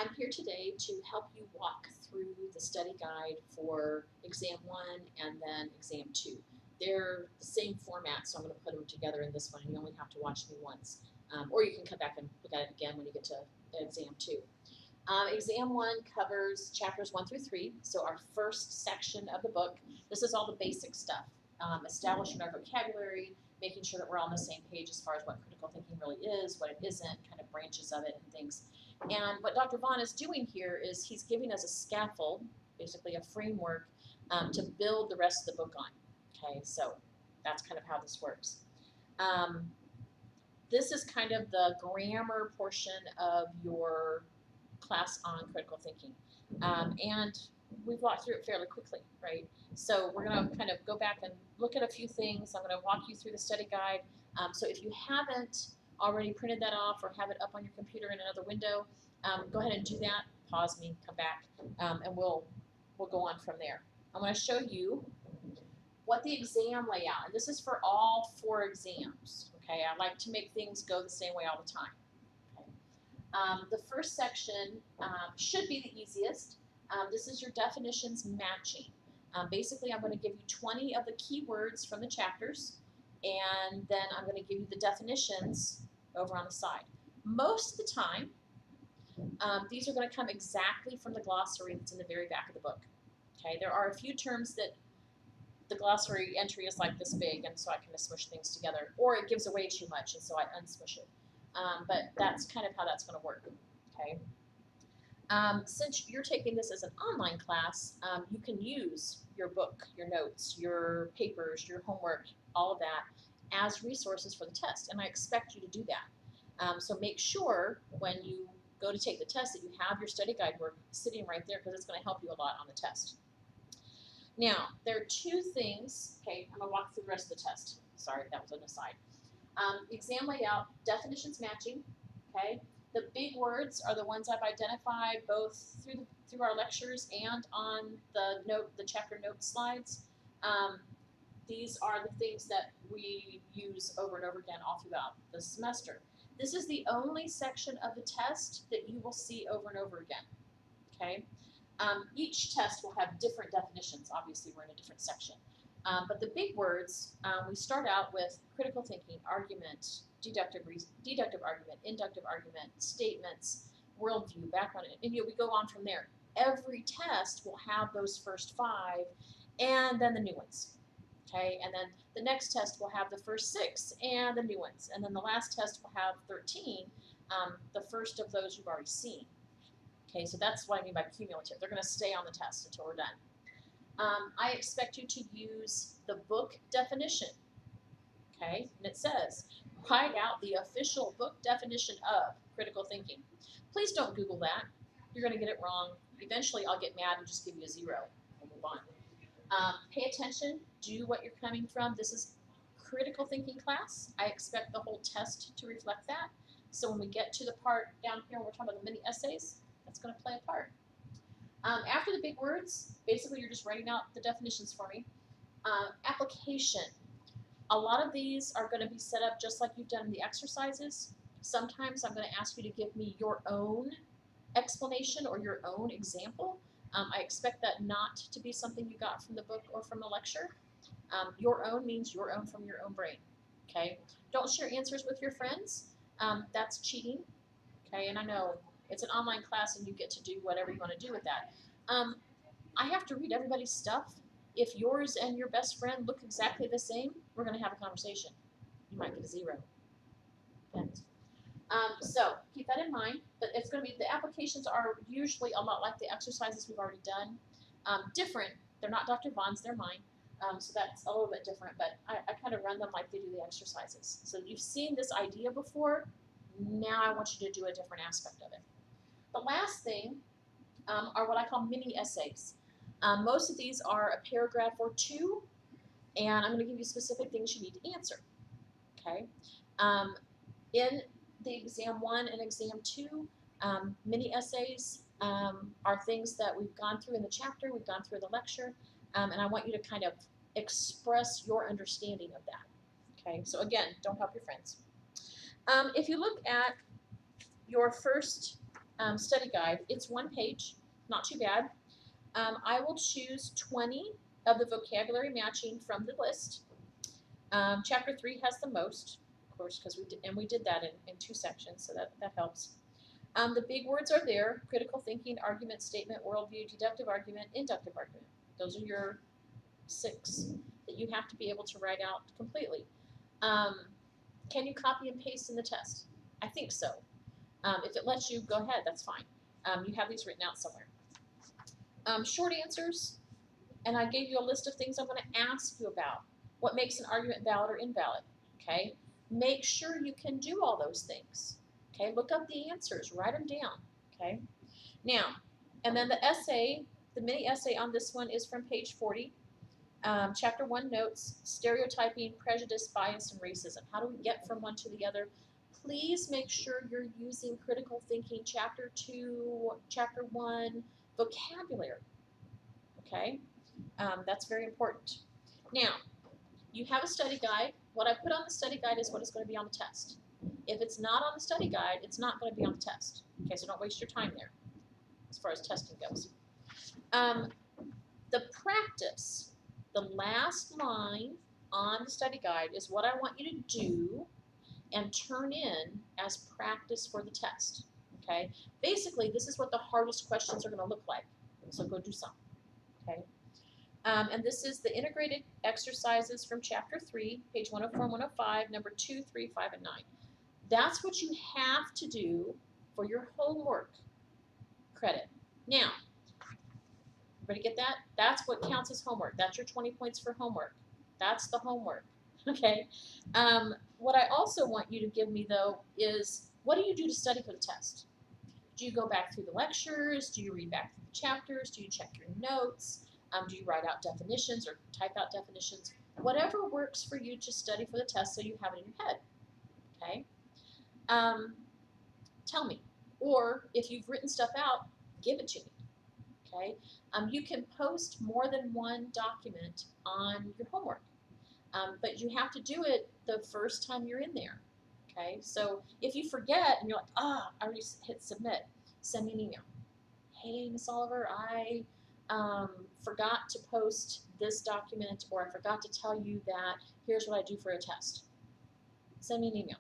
I'm here today to help you walk through the study guide for Exam 1 and then Exam 2. They're the same format, so I'm going to put them together in this one, and you only have to watch me once. Or you can come back and look at it again when you get to Exam 2. Exam 1 covers chapters 1 through 3, so our first section of the book. This is all the basic stuff, establishing our vocabulary, making sure that we're all on the same page as far as what critical thinking really is, what it isn't, kind of branches of it and things. And what Dr. Vaughn is doing here is he's giving us a scaffold, basically a framework, to build the rest of the book on. Okay, so that's kind of how this works. This is kind of the grammar portion of your class on critical thinking. And we've walked through it fairly quickly, right? So we're going to kind of go back and look at a few things. I'm going to walk you through the study guide. So if you haven't already printed that off or have it up on your computer in another window, go ahead and do that. Pause me, come back, and we'll go on from there. I'm going to show you what the exam layout, and this is for all 4 exams. Okay, I like to make things go the same way all the time. Okay. The first section should be the easiest. This is your definitions matching. Basically, I'm going to give you 20 of the key words from the chapters, and then I'm going to give you the definitions over on the side. Most of the time, these are going to come exactly from the glossary that's in the very back of the book. Okay, there are a few terms that the glossary entry is like this big, and so I kind of smush things together, or it gives away too much, and so I unsmush it. But that's kind of how that's going to work. Okay. Since you're taking this as an online class, you can use your book, your notes, your papers, your homework, all of that as resources for the test, and I expect you to do that. So make sure when you go to take the test that you have your study guide work sitting right there, because it's going to help you a lot on the test. Now, there are 2 things. Okay, I'm going to walk through the rest of the test. Sorry, that was an aside. Exam layout, definitions matching. Okay, the big words are the ones I've identified both through our lectures and on the chapter note slides. These are the things that we use over and over again all throughout the semester. This is the only section of the test that you will see over and over again. Okay. Each test will have different definitions. Obviously, we're in a different section. But the big words, we start out with critical thinking, argument, deductive argument, inductive argument, statements, worldview, background, and we go on from there. Every test will have those first 5, and then the new ones. Okay, and then the next test will have the first 6 and the new ones, and then the last test will have 13, the first of those you've already seen. Okay, so that's what I mean by cumulative. They're going to stay on the test until we're done. I expect you to use the book definition. Okay, and it says, write out the official book definition of critical thinking. Please don't Google that. You're going to get it wrong. Eventually, I'll get mad and just give you a 0 and move on. Pay attention. Do what you're coming from. This is critical thinking class. I expect the whole test to reflect that. So when we get to the part down here where we're talking about the mini essays, that's going to play a part. After the big words, basically you're just writing out the definitions for me. Application. A lot of these are going to be set up just like you've done in the exercises. Sometimes I'm going to ask you to give me your own explanation or your own example. I expect that not to be something you got from the book or from a lecture. Your own means your own from your own brain. Okay? Don't share answers with your friends. That's cheating. Okay, and I know it's an online class and you get to do whatever you want to do with that. I have to read everybody's stuff. If yours and your best friend look exactly the same, we're going to have a conversation. You might get a 0. Depends. So keep that in mind. But it's going to be, the applications are usually a lot like the exercises we've already done. Different. They're not Dr. Vaughn's, they're mine. So that's a little bit different, but I kind of run them like they do the exercises. So you've seen this idea before. Now I want you to do a different aspect of it. The last thing are what I call mini essays. Most of these are a paragraph or 2, and I'm going to give you specific things you need to answer. Okay. In the exam 1 and exam 2, mini essays are things that we've gone through in the chapter, we've gone through the lecture, and I want you to kind of express your understanding of that. Okay. So again, don't help your friends. If you look at your first study guide. It's one page, not too bad. I will choose 20 of the vocabulary matching from the list. Chapter 3 has the most, of course, because we did that in 2 sections, so that helps. The big words are there: critical thinking, argument, statement, worldview, deductive argument, inductive argument. Those are your 6 that you have to be able to write out completely. Can you copy and paste in the test? I think so. If it lets you, go ahead, that's fine. You have these written out somewhere. Short answers, and I gave you a list of things I'm going to ask you about. What makes an argument valid or invalid? Okay, make sure you can do all those things. Okay, look up the answers, write them down. Okay, now, and then the essay, the mini essay on this one is from page 40. Chapter 1 notes: stereotyping, prejudice, bias, and racism. How do we get from one to the other? Please make sure you're using critical thinking, chapter 2, chapter 1 vocabulary. Okay, that's very important. Now, you have a study guide. What I put on the study guide is what is going to be on the test. If it's not on the study guide, it's not going to be on the test. Okay, so don't waste your time there as far as testing goes. The practice, the last line on the study guide is what I want you to do and turn in as practice for the test. Okay, basically this is what the hardest questions are going to look like. So go do some. Okay. And this is the integrated exercises from chapter 3, page 104 and 105, number 2, 3, 5, and 9. That's what you have to do for your homework credit. Now, everybody get that? That's what counts as homework. That's your 20 points for homework. That's the homework. Okay. What I also want you to give me, though, is what do you do to study for the test? Do you go back through the lectures? Do you read back through the chapters? Do you check your notes? Do you write out definitions or type out definitions? Whatever works for you to study for the test so you have it in your head. Okay? Tell me. Or if you've written stuff out, give it to me. Okay? You can post more than one document on your homework. But you have to do it the first time you're in there. Okay? So if you forget and you're like, I already hit submit, send me an email. Hey, Miss Oliver, I forgot to post this document, or I forgot to tell you that here's what I do for a test. Send me an email.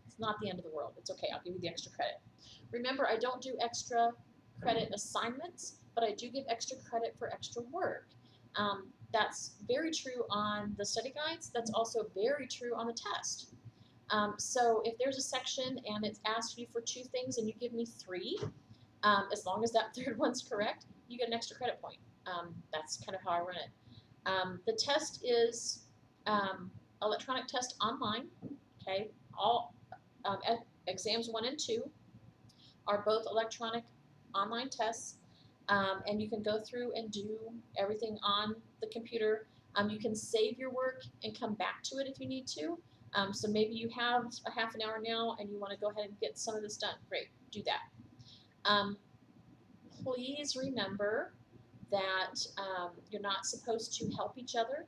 It's not the end of the world. It's okay. I'll give you the extra credit. Remember, I don't do extra credit assignments, but I do give extra credit for extra work. That's very true on the study guides. That's also very true on the test. So if there's a section and it's asked you for 2 things and you give me 3, as long as that 3rd one's correct, you get an extra credit point. That's kind of how I run it. The test is electronic test online. Okay, all exams 1 and 2 are both electronic online tests, and you can go through and do everything on the computer. You can save your work and come back to it if you need to. So maybe you have a half an hour now and you want to go ahead and get some of this done. Great, do that. Please remember that you're not supposed to help each other.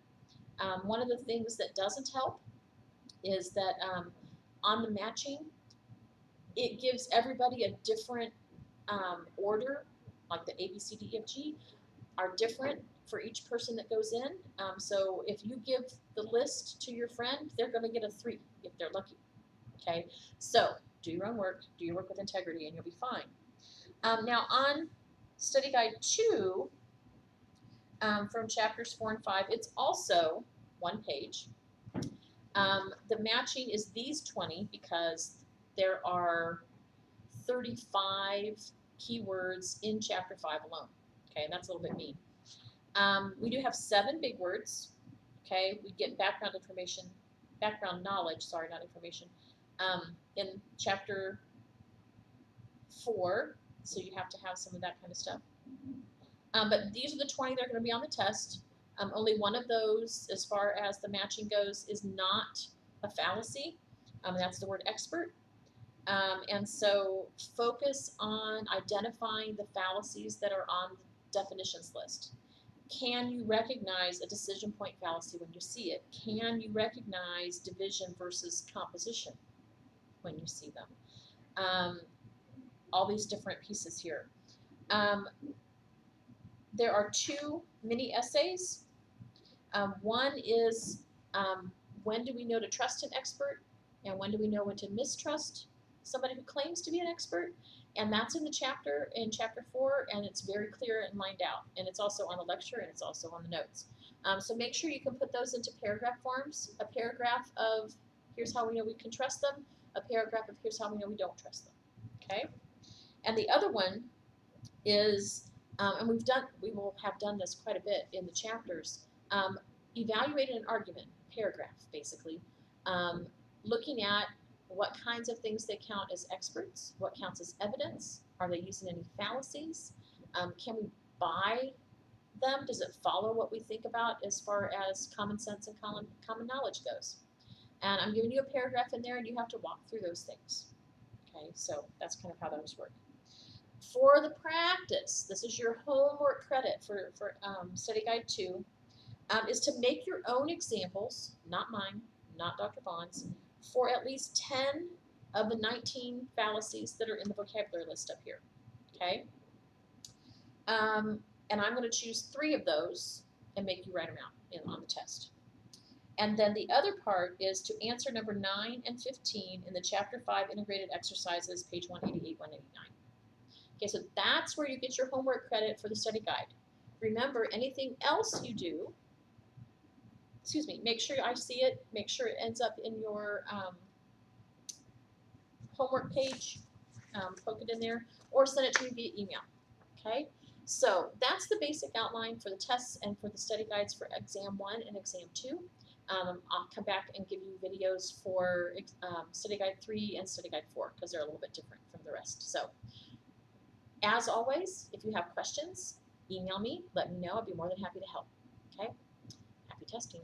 One of the things that doesn't help is that on the matching, it gives everybody a different order, like the A, B, C, D, E, F, G are different for each person that goes in. So if you give the list to your friend, they're going to get a 3 if they're lucky. Okay, so do your own work, do your work with integrity, and you'll be fine. Now on Study Guide 2, from chapters 4 and 5, it's also 1 page. The matching is these 20 because there are 35 keywords in chapter 5 alone. Okay, and that's a little bit mean. We do have 7 big words. Okay, we get background knowledge, sorry, not information, in chapter 4, so you have to have some of that kind of stuff. But these are the 20 that are going to be on the test. Only one of those, as far as the matching goes, is not a fallacy. That's the word expert. And so focus on identifying the fallacies that are on the definitions list. Can you recognize a decision point fallacy when you see it? Can you recognize division versus composition when you see them? all these different pieces here. There are 2 mini essays. One is when do we know to trust an expert, and when do we know when to mistrust somebody who claims to be an expert? And that's in the chapter, in chapter 4, and it's very clear and lined out. And it's also on the lecture, and it's also on the notes. So make sure you can put those into paragraph forms. A paragraph of here's how we know we can trust them. A paragraph of here's how we know we don't trust them. Okay. And the other one is, and we will have done this quite a bit in the chapters. Evaluating an argument, paragraph basically, looking at what kinds of things they count as experts, what counts as evidence, are they using any fallacies, can we buy them, does it follow what we think about as far as common sense and common knowledge goes. And I'm giving you a paragraph in there and you have to walk through those things. Okay, so that's kind of how those work. For the practice, this is your homework credit for Study Guide 2, is to make your own examples, not mine, not Dr. Vaughn's, for at least 10 of the 19 fallacies that are in the vocabulary list up here. Okay? And I'm going to choose 3 of those and make you write them out on the test. And then the other part is to answer number 9 and 15 in the Chapter 5 Integrated Exercises, page 188, 189. Okay, so that's where you get your homework credit for the study guide. Remember, anything else you do, make sure I see it, make sure it ends up in your homework page, poke it in there, or send it to me via email, okay? So that's the basic outline for the tests and for the study guides for Exam 1 and Exam 2. I'll come back and give you videos for Study Guide 3 and Study Guide 4 because they're a little bit different from the rest. So as always, if you have questions, email me, let me know. I'd be more than happy to help. Okay? Happy testing.